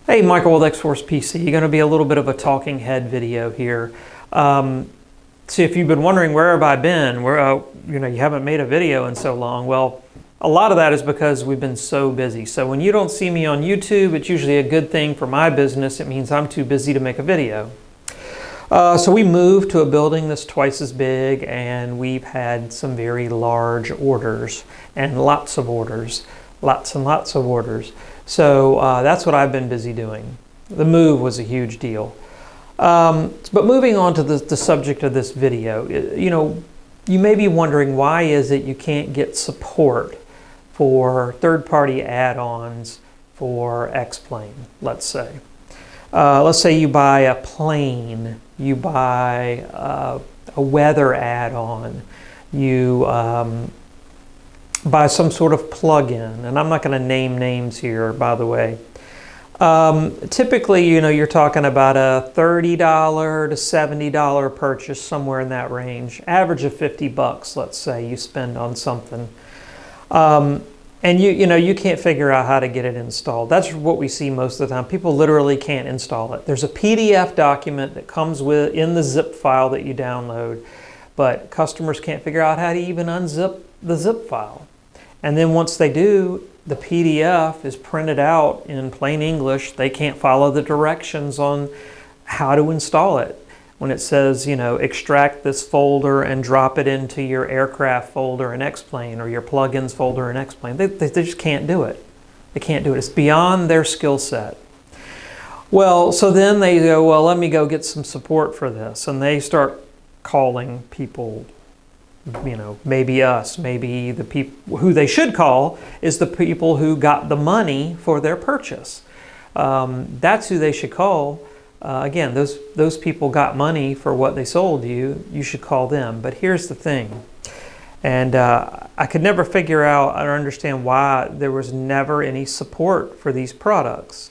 Hey, Michael with X-Force PC. Going to be a little bit of a talking head video here. So if you've been wondering where have I been, you haven't made a video in so long, well, a lot of that is because we've been so busy. So when you don't see me on YouTube, it's usually a good thing for my business. It means I'm too busy to make a video. So we moved to a building that's twice as big, and we've had some very large orders and lots of orders, lots and lots of orders. So that's what I've been busy doing. The move was a huge deal. But moving on to the subject of this video, you may be wondering, why is it you can't get support for third-party add-ons for X-Plane, let's say. Let's say you buy a plane, you buy a weather add-on, you buy some sort of plug-in, and I'm not going to name names here, by the way. Typically, you're talking about a $30 to $70 purchase, somewhere in that range. Average of 50 bucks, let's say, you spend on something. And you can't figure out how to get it installed. That's what we see most of the time. People literally can't install it. There's a PDF document that comes in the zip file that you download, but customers can't figure out how to even unzip the zip file. And then once they do, the PDF is printed out in plain English. They can't follow the directions on how to install it. When it says, extract this folder and drop it into your aircraft folder in X-Plane, or your plugins folder in X-Plane, they just can't do it. They can't do it. It's beyond their skill set. Well, so then they go, well, let me go get some support for this. And they start calling people, maybe us, maybe the people who they should call is the people who got the money for their purchase. That's who they should call. Again, those people got money for what they sold you. You should call them. But here's the thing, and I could never figure out or understand why there was never any support for these products.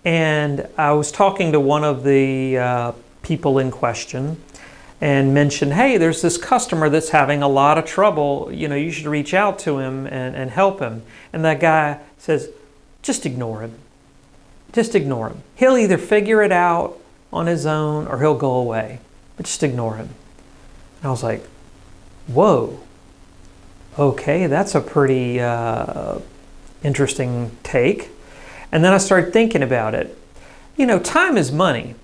And I was talking to one of the people in question and mentioned, hey, there's this customer that's having a lot of trouble. You should reach out to him and help him. And that guy says, just ignore him. Just ignore him. He'll either figure it out on his own or he'll go away. But just ignore him. And I was like, whoa. Okay, that's a pretty interesting take. And then I started thinking about it. Time is money.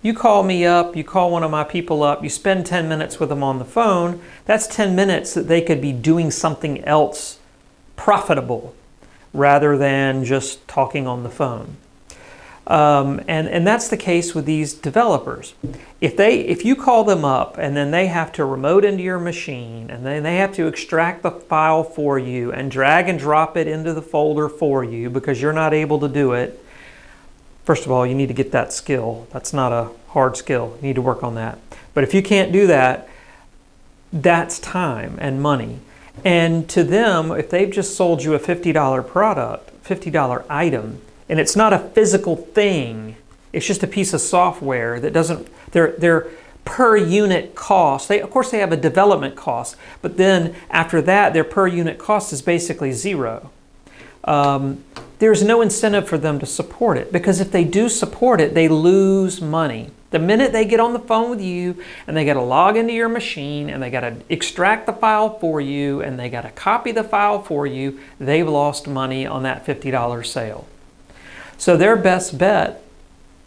You call me up, you call one of my people up, you spend 10 minutes with them on the phone. That's 10 minutes that they could be doing something else profitable rather than just talking on the phone. And that's the case with these developers. If you call them up and then they have to remote into your machine and then they have to extract the file for you and drag and drop it into the folder for you because you're not able to do it, first of all, you need to get that skill. That's not a hard skill. You need to work on that. But if you can't do that, that's time and money. And to them, if they've just sold you a $50 product, $50 item, and it's not a physical thing, it's just a piece of software that doesn't, their per unit cost, of course they have a development cost, but then after that, their per unit cost is basically zero. There's no incentive for them to support it, because if they do support it, they lose money. The minute they get on the phone with you and they got to log into your machine and they got to extract the file for you and they got to copy the file for you, they've lost money on that $50 sale. So their best bet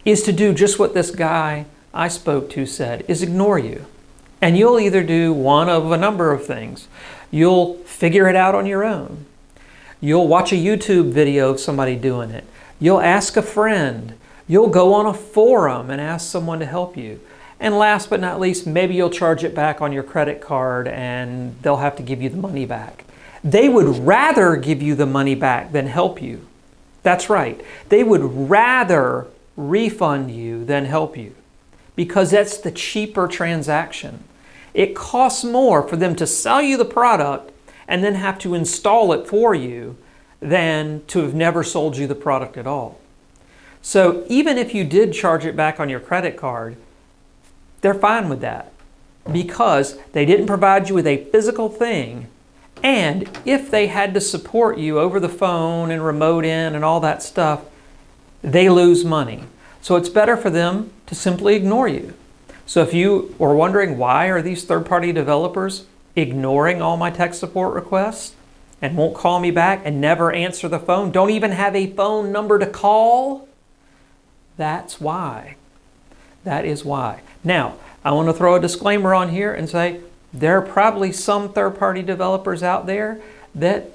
is to do just what this guy I spoke to said, is ignore you. And you'll either do one of a number of things. You'll figure it out on your own. You'll watch a YouTube video of somebody doing it. You'll ask a friend. You'll go on a forum and ask someone to help you. And last but not least, maybe you'll charge it back on your credit card and they'll have to give you the money back. They would rather give you the money back than help you. That's right. They would rather refund you than help you, because that's the cheaper transaction. It costs more for them to sell you the product and then have to install it for you than to have never sold you the product at all. So even if you did charge it back on your credit card, they're fine with that, because they didn't provide you with a physical thing. And if they had to support you over the phone and remote in and all that stuff, they lose money. So it's better for them to simply ignore you. So if you are wondering why are these third-party developers ignoring all my tech support requests and won't call me back and never answer the phone, don't even have a phone number to call, that's why. That is why. Now, I want to throw a disclaimer on here and say there are probably some third-party developers out there that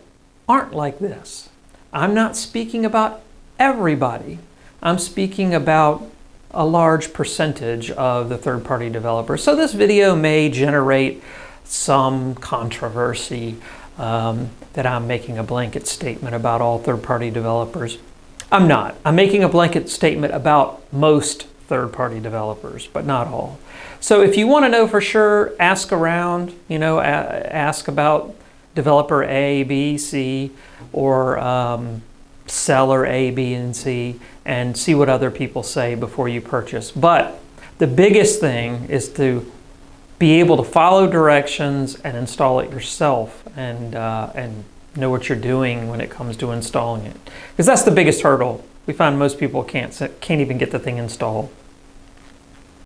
aren't like this. I'm not speaking about everybody. I'm speaking about a large percentage of the third-party developers. So this video may generate some controversy that I'm making a blanket statement about all third-party developers. I'm not. I'm making a blanket statement about most third-party developers, but not all. So if you want to know for sure, ask around, ask about developer A, B, C, or seller A, B, and C, and see what other people say before you purchase. But the biggest thing is to be able to follow directions and install it yourself, and know what you're doing when it comes to installing it. Because that's the biggest hurdle. We find most people can't even get the thing installed.